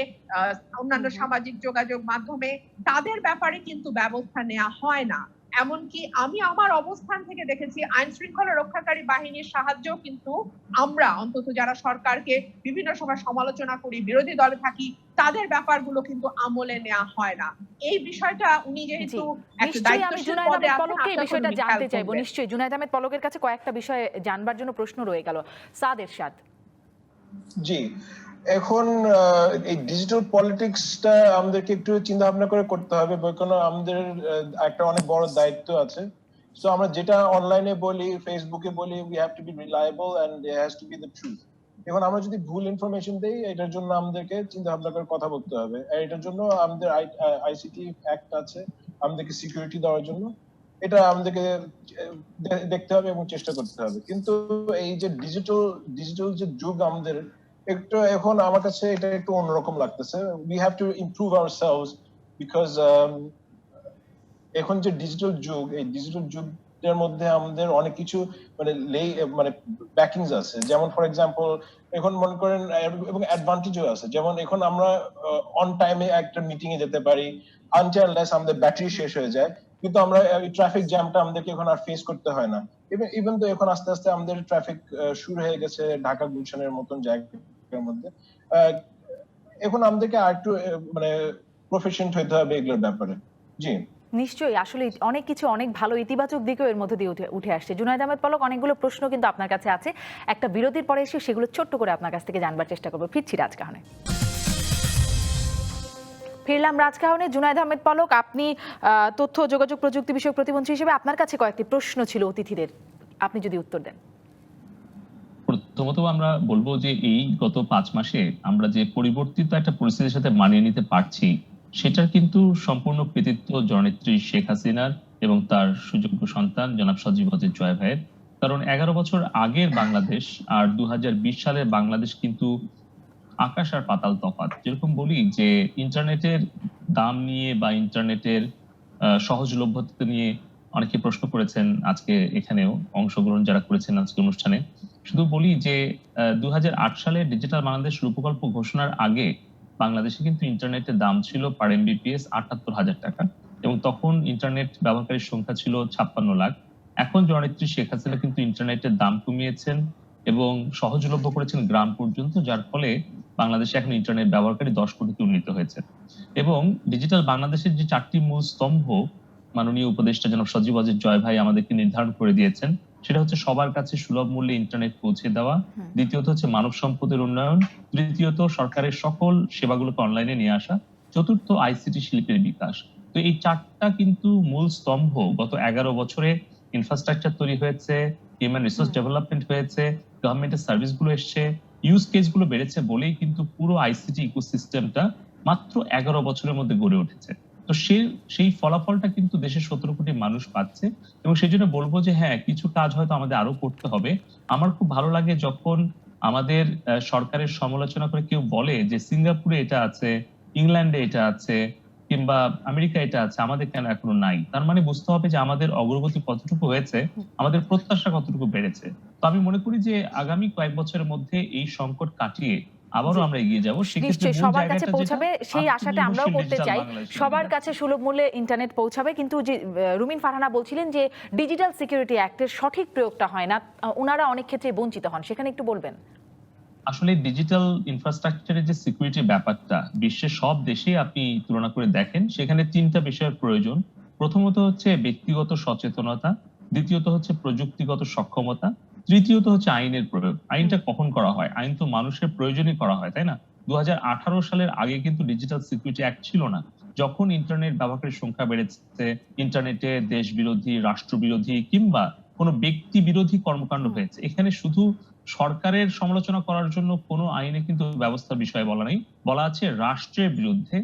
অন্যান্য সামাজিক যোগাযোগ মাধ্যমে, তাদের ব্যাপারে কিন্তু ব্যবস্থা নেওয়া হয় না। এমনকি আমি আমার অবস্থান থেকে দেখেছি আইন শৃঙ্খলা রক্ষাকারী বাহিনীর সাহায্য কিন্তু আমরা, অন্তত যারা সরকারকে বিভিন্ন সময় সমালোচনা করি, বিরোধী দলে থাকি, তাদের ব্যাপারগুলো কিন্তু আমলে নেওয়া হয় না। এই বিষয়টা উনি যেহেতু জুনায়েদ আহমেদ পলককে এই বিষয়টা জানতে চাইবো। নিশ্চয়ই জুনায়েদ আহমেদ পলকের কাছে কয়েকটা বিষয় জানবার জন্য প্রশ্ন রয়ে গেল। সাদ এরশাদ। জি, এখন এই ডিজিটাল পলিটিক্সটা আমাদেরকে একটু চিন্তা ভাবনা করে করতে হবে, কারণ আমাদের একটা অনেক বড় দায়িত্ব আছে। সো আমরা যেটা অনলাইনে বলি, ফেসবুকে বলি, we have to be reliable and there has to be the truth. এখন আমরা যদি ভুল ইনফরমেশন দেই, এটার জন্য আমাদেরকে চিন্তা ভাবনা করে কথা বলতে হবে। আর এটার জন্য আমাদের আইসিটি অ্যাক্ট আছে আমাদেরকে সিকিউরিটি দেওয়ার জন্য, এটা আমাদেরকে দেখতে হবে এবং চেষ্টা করতে হবে। কিন্তু এই যে ডিজিটাল যে যুগ আমাদের, একটু এখন আমার কাছে এটা একটু অন্যরকম লাগতেছে। We have to improve ourselves because এখন যে ডিজিটাল যুগ, এই ডিজিটাল যুগের মধ্যে আমাদের অনেক কিছু মানে ব্যাকিংস আছে। যেমন ফর এক্সাম্পল এখন মনে করেন, এবং অ্যাডভান্টেজও আছে। যেমন এখন আমরা অন টাইমে একটা মিটিং এ যেতে পারি আনটিল আমাদের ব্যাটারি শেষ হয়ে যায়, কিন্তু আমরা ট্রাফিক জ্যামটা আমাদেরকে এখন আর ফেস করতে হয় না। ইভেন তো এখন আস্তে আস্তে আমাদের ট্রাফিক শুরু হয়ে গেছে ঢাকা গুলশানের মতন জায়গার মধ্যে। এখন আমাদেরকে আর একটু মানে প্রফেশনাল হতে হবে এগুলোর ব্যাপারে। জি নিশ্চয়ই, আসলে অনেক কিছু, অনেক ভালো ইতিবাচক দিকেও এর মধ্যে দিয়ে উঠে আসছে। জুনায়েদ আহমেদ পলক, অনেকগুলো প্রশ্ন কিন্তু আপনার কাছে আছে, একটা বিরতির পরে এসে সেগুলো ছোট্ট করে আপনার কাছ থেকে জানবার চেষ্টা করবো। ফিরছি রাজকাহনে। ফিরলাম রাজকাহনে। জুনায়েদ আহমেদ পলক, আপনি তথ্য যোগাযোগ প্রযুক্তি বিষয়ক প্রতিমন্ত্রী হিসেবে আপনার কাছে কয়েকটি প্রশ্ন ছিল অতিথিদের, আপনি যদি উত্তর দেন। প্রথমত আমরা বলবো যে এই গত 5 মাসে আমরা যে পরিবর্তিত একটা পরিস্থিতির সাথে মানিয়ে নিতে পারছি, সেটার কিন্তু সম্পূর্ণ কৃতিত্ব জননেত্রী শেখ হাসিনার এবং তার সুযোগ্য সন্তান জনাব সজীব ওয়াজেদ জয় ভাইয়ের। কারণ 11 বছর আগের বাংলাদেশ আর 2020 সালের বাংলাদেশ কিন্তু আকাশ আর পাতাল তফাৎ। যেরকম বলি যে ইন্টারনেটের দাম নিয়ে বা ইন্টারনেটের সহজলভ্যতা নিয়ে অনেকে প্রশ্ন করেছেন, আজকে এখানেও অংশগ্রহণ যারা করেছেন আজকে অনুষ্ঠানে। শুধু বলি যে 2008 সালে ডিজিটাল বাংলাদেশ রূপকল্প ঘোষণার আগে বাংলাদেশে কিন্তু ইন্টারনেটের দাম ছিল পার এমবিপিএস 78,000 টাকা, এবং তখন ইন্টারনেট ব্যবহারকারীর সংখ্যা ছিল 56 লাখ। এখন জননেত্রী শেখ হাসিনা কিন্তু ইন্টারনেটের দাম কমিয়েছেন এবং সহজলভ্য করেছেন গ্রাম পর্যন্ত, যার ফলে বাংলাদেশে এখন ইন্টারনেট ব্যবহারকারী 10 কোটিতে উন্নীত হয়েছে। এবং ডিজিটাল বাংলাদেশের যে 4টি মূল স্তম্ভ মাননীয় উপদেষ্টা জনাব সজীব ওয়াজেদ জয় ভাই আমাদেরকে নির্ধারণ করে দিয়েছেন, সেটা হচ্ছে সবার কাছে সুলভ মূল্যে ইন্টারনেট পৌঁছে দেওয়া, দ্বিতীয়ত হচ্ছে মানব সম্পদের উন্নয়ন, তৃতীয়ত সরকারের সকল সেবাগুলোকে অনলাইনে নিয়ে আসা, চতুর্থ আইসিটি শিল্পের বিকাশ। তো এই চারটা কিন্তু মূল স্তম্ভ গত 11 বছরে ইনফ্রাস্ট্রাকচার তৈরি হয়েছে, হিউম্যান রিসোর্স ডেভেলপমেন্ট হয়েছে, গভর্নমেন্টের সার্ভিস গুলো এসছে, ইউজ কেস গুলো বেড়েছে বলেই কিন্তু পুরো আইসিটি ইকোসিস্টেমটা মাত্র 11 বছরের মধ্যে গড়ে উঠেছে। তো সেই ফলাফলটা কিন্তু দেশের 17 কোটি মানুষ পাচ্ছে, এবং সেই জন্য বলবো যে হ্যাঁ, কিছু কাজ হয়তো আমাদের আরো করতে হবে। আমার খুব ভালো লাগে যখন আমাদের সরকারের সমালোচনা করে কেউ বলে যে সিঙ্গাপুরে এটা আছে, ইংল্যান্ডে এটা আছে, কিংবা আমেরিকা এটা আছে, আমাদের কেন এখনো নাই। তার মানে বুঝতে হবে যে আমাদের অগ্রগতি কতটুকু হয়েছে, আমাদের প্রত্যাশা কতটুকু বেড়েছে। তো আমি মনে করি যে আগামী কয়েক বছরের মধ্যে এই সংকট কাটিয়ে আবারও আমরা এগিয়ে যাবো। নিশ্চয়ই সবার কাছে পৌঁছাবে সেই আশাটা আমরাও করতে চাই, সবার কাছে সুলভ মূল্যে ইন্টারনেট পৌঁছাবে। কিন্তু যে রুমিন ফারহানা বলছিলেন যে ডিজিটাল সিকিউরিটি অ্যাক্টের সঠিক প্রয়োগটা হয় না, ওনারা অনেক ক্ষেত্রে বঞ্চিত হন, সেখানে একটু বলবেন। আসলে ডিজিটাল ইনফ্রাস্ট্রাকচারের যে সিকিউরিটি ব্যাপারটা বিশ্বের সব দেশে আপনি তুলনা করে দেখেন, সেখানে তিনটা বিষয়ের প্রয়োজন। প্রথমত হচ্ছে ব্যক্তিগত সচেতনতা, দ্বিতীয়ত হচ্ছে প্রযুক্তিগত সক্ষমতা, তৃতীয়ত হচ্ছে আইনের প্রয়োগ। আইনটা কখন করা হয়? আইন তো মানুষের প্রয়োজনই করা হয়, তাই না? 2018 সালের আগে কিন্তু ডিজিটাল সিকিউরিটি অ্যাক্ট ছিল না। যখন ইন্টারনেট ব্যবহারের সংখ্যা বেড়েছে, ইন্টারনেটে দেশ বিরোধী, রাষ্ট্রবিরোধী কিংবা কোনো ব্যক্তি বিরোধী কর্মকাণ্ড হয়েছে, এখানে শুধু সরকারের সমালোচনা করার জন্য কোনো আইনে কিন্তু ব্যবস্থার বিষয়ে বলা নেই। বলা আছে রাষ্ট্রের বিরুদ্ধে,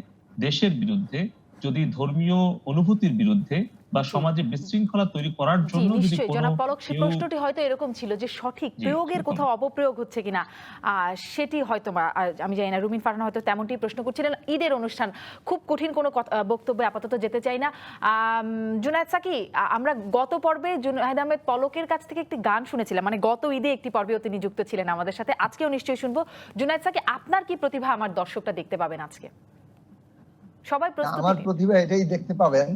দেশের বিরুদ্ধে, যদি ধর্মীয় অনুভূতির বিরুদ্ধে বা সমাজে বিশৃঙ্খলা তৈরি করার জন্য যদি নিশ্চয়ই কোনো জনাব পলক, সেই প্রশ্নটি হয়তো এরকম ছিল যে সঠিক প্রয়োগের কোথাও অপপ্রয়োগ হচ্ছে কিনা, সেটি হয়তো আমি জানি না, রুমিন ফারহানা হয়তো তেমনটি প্রশ্ন করছিলেন। ঈদের অনুষ্ঠান, খুব কঠিন কোনো বক্তব্যে আপাতত যেতে চাই না। জুনায়েদ সাকি, আমরা গত পর্বে জুনায়েদ আহমেদ পলকের কাছ থেকে একটি গান শুনেছিলাম, মানে গত ঈদে একটি পর্বেও তিনি যুক্ত ছিলেন আমাদের সাথে, আজকেও নিশ্চয়ই শুনবো। জুনায়েদ সাকি, আপনার কি প্রতিভা আমার দর্শকরা দেখতে পাবেন আজকে? সবাই প্রস্তুত? আমার প্রতিভা এটাই দেখতে পাবেন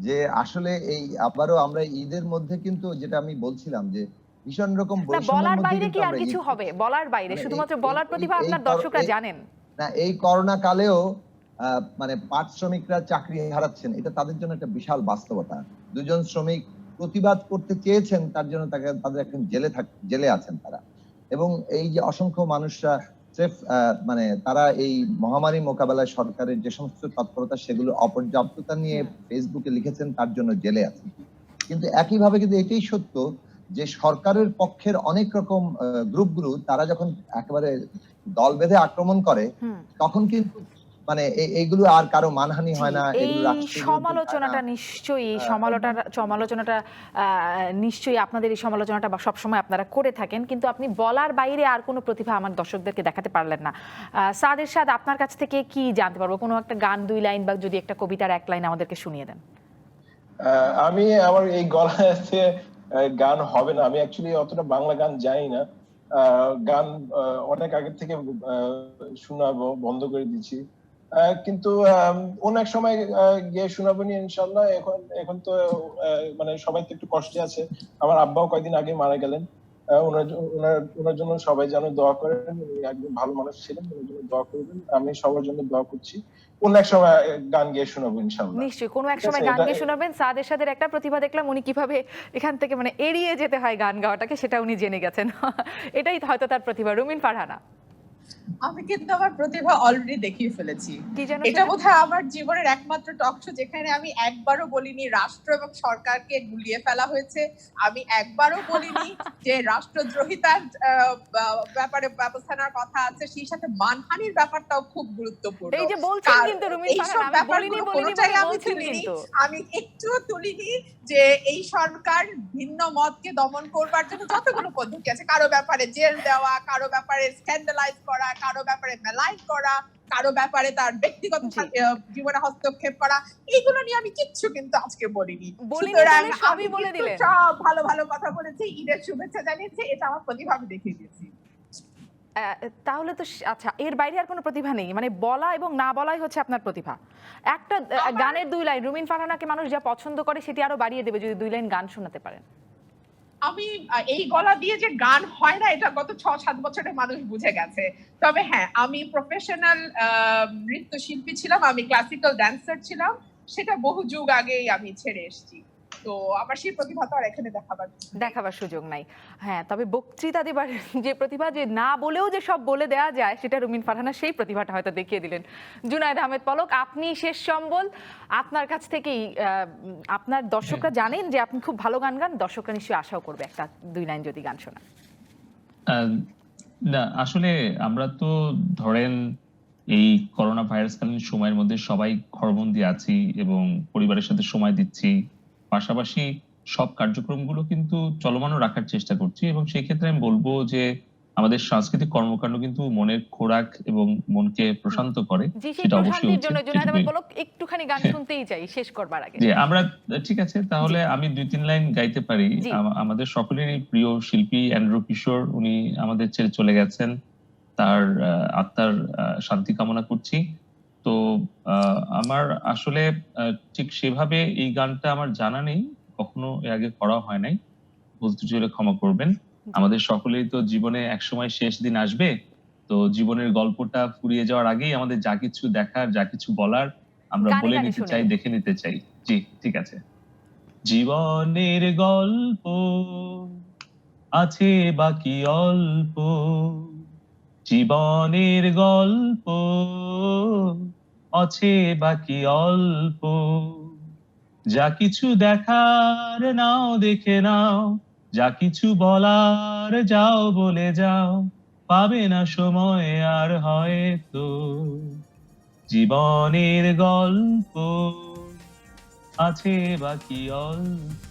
যে আসলে এই আবারও আমরা ঈদের মধ্যে কিন্তু যেটা আমি বলছিলাম যে ভীষণ রকম বলার বাইরে কি আর কিছু হবে? বলার বাইরে শুধুমাত্র বলার প্রতিভা আপনার দর্শকরা জানেন না। এই করোনা কালেও মানে পাট শ্রমিকরা চাকরি হারাচ্ছেন, এটা তাদের জন্য একটা বিশাল বাস্তবতা। দুজন শ্রমিক প্রতিবাদ করতে চেয়েছেন, তার জন্য তাদের এখন জেলে আছেন তারা। এবং এই যে অসংখ্য মানুষরা মানে তারা এই মহামারী মোকাবেলায় সরকারের যে সমস্ত তৎপরতা সেগুলো অপর্যাপ্ততা নিয়ে ফেসবুকে লিখেছেন, তার জন্য জেলে আছেন। কিন্তু একইভাবে কিন্তু এটাই সত্য যে সরকারের পক্ষের অনেক রকম গ্রুপগুলো তারা যখন একেবারে দল বেঁধে আক্রমণ করে, তখন কিন্তু মানে এইগুলো আর কারো মানহানি হয় না। এই সমালোচনাটা নিশ্চয়ই আপনাদের এই সমালোচনাটা সবসময় আপনারা করে থাকেন, কিন্তু আপনি বলার বাইরে আর কোনো প্রতিভা আমার দর্শকদেরকে দেখাতে পারলেন না। সাদ এরশাদ, আপনার কাছ থেকে কি জানতে পারবো? কোনো একটা গান 2 লাইন বা যদি একটা কবিতার 1 লাইন আমাদেরকে শুনিয়ে দেন। আমি আমার এই গলাতে গান হবে না, আমি অ্যাকচুয়ালি অতটা বাংলা গান জানি না। গান অনেক আগে থেকে শোনা বন্ধ করে দিচ্ছি, কিন্তু অনেক সময় গিয়ে শোনাবো নি ইনশাল্লাহ। এখন তো মানে সবাই তো একটু কষ্টে আছে। আমার আব্বাও কয়েকদিন আগে মারা গেলেন, ওনার জন্য সবাই যেন দোয়া করেন। উনি একজন ভালো মানুষ ছিলেন, ওনার জন্য দোয়া করবেন। আমি সবার জন্য দোয়া করছি। কোন এক সময় গান গিয়ে শোনাবো ইনশাআল্লাহ। নিশ্চয়ই কোনো এক সময় গান গিয়ে শোনাবেন। সাদ এরশাদের একটা প্রতিভা দেখলাম, উনি কিভাবে এখান থেকে মানে এড়িয়ে যেতে হয় গান গাওয়াটাকে, সেটা উনি জেনে গেছেন। এটাই হয়তো তার প্রতিভা। রুমিন ফারহানা, আমি কিন্তু আমার প্রতিভা অলরেডি দেখিয়ে ফেলেছি। এটা বোধহয় আমার জীবনের একমাত্র টক শো যেখানে আমি একবারও বলিনি রাষ্ট্র এবং সরকারকে গুলিয়ে ফেলা হয়েছে। আমি একবারও বলিনি যে রাষ্ট্রদ্রোহিতার ব্যাপারে ব্যবস্থা নেওয়ার কথা আছে, সেই সাথে মানহানির ব্যাপারটাও খুব গুরুত্বপূর্ণ। এই যে বলছেন কিন্তু রুমিন ফারহানা, আমি বলিনি আমি তুলিনি, আমি একটুও তুলিনি যে এই সরকার ভিন্ন মতকে দমন করবার জন্য যতগুলো পদ্ধতি আছে, কারো ব্যাপারে জেল দেওয়া, কারো ব্যাপারে স্ক্যান্ডালাইজ করা, কারো ব্যাপারে মেলাইন করা, কারো ব্যাপারে তার ব্যক্তিগত জীবনে হস্তক্ষেপ করা, এইগুলো নিয়ে আমি কিচ্ছু কিন্তু আজকে বলিনি। সুতরাং আমি বলে দিলেন সব ভালো ভালো কথা বলেছি, ঈদের শুভেচ্ছা জানিয়েছি, এটা আমার প্রতিভা আমি দেখিয়ে দিয়েছি। তাহলে তো আচ্ছা, এর বাইরে আর কোনো প্রতিভা নেই, মানে বলা এবং না বলাই হচ্ছে আপনার প্রতিভা। একটা গানের 2 লাইন, রুমিন ফারহানাকে মানুষ যা পছন্দ করে সেটি আরো বাড়িয়ে দেবে যদি 2 লাইন গান শোনাতে পারেন। আমি এই গলা দিয়ে যে গান হয় না, এটা গত 6-7 বছরে মানুষ বুঝে গেছে। তবে হ্যাঁ, আমি প্রফেশনাল নৃত্যশিল্পী ছিলাম, আমি ক্লাসিক্যাল ড্যান্সার ছিলাম, সেটা বহু যুগ আগেই আমি ছেড়ে এসেছি। তো আমার সেই প্রতিভা তো আর এখানে দেখাবার সুযোগ নাই। হ্যাঁ, তবে বক্তৃতা দেবার যে প্রতিভা, যে না বলেও যে সব বলে দেওয়া যায়, সেটা রুমিন ফারহানা সেই প্রতিভাটা হয়তো দেখিয়ে দিলেন। জুনায়েদ আহমেদ পলক, আপনি শেষ সম্বল। আপনার কাছ থেকেই আপনার দর্শকরা জানেন যে আপনি খুব ভালো গান গান, দর্শকরা নিশ্চয়ই আশাও করবে একটা 2 লাইন যদি গান শোনান। না, আসলে আমরা তো ধরেন এই করোনা ভাইরাসকালীন সময়ের মধ্যে সবাই ঘরবন্দি আছি এবং পরিবারের সাথে সময় দিচ্ছি, পাশাপাশি সব কার্যক্রমগুলো কিন্তু চলমানও রাখার চেষ্টা করছি। এবং সেই ক্ষেত্রে আমি বলবো যে আমাদের সাংস্কৃতিক কর্মকাণ্ড কিন্তু মনের খোরাক এবং মনকে প্রশান্ত করে, জি, সেই সেটা অবশ্যই প্রশান্তির উচিত। জন্য জুনায়েদ আহমেদ পলক একটুখানি গান শুনতেই চাই শেষ করবার আগে। যে আমরা, ঠিক আছে, তাহলে আমি 2-3 লাইন গাইতে পারি। জি। আমাদের সকলেরই প্রিয় শিল্পী অ্যান্ড্রু কিশোর, উনি আমাদের ছেড়ে চলে গেছেন। তার আত্মার শান্তি কামনা করছি। তো আমার আসলে ঠিক সেভাবে এই গানটা আমার জানা নেই, কখনো এর আগে করা হয় নাই, বলতে চাইলে ক্ষমা করবেন। আমাদের সকলেই তো জীবনে একসময় শেষ দিন আসবে। তো জীবনের গল্পটা ফুরিয়ে যাওয়ার আগেই আমাদের যা কিছু দেখার, যা কিছু বলার আমরা গানে বলে গানে নিতে শুনে চাই, নিন। দেখে নিতে চাই। জি, ঠিক আছে। জীবনের গল্প আছে বাকি অল্প, জীবনের গল্প আছে বাকি অল্প, যা কিছু দেখার নাও দেখে নাও, যা কিছু বলার যাও বলে যাও, পাবে না সময় আর হয়তো। জীবনের গল্প আছে বাকি অল্প।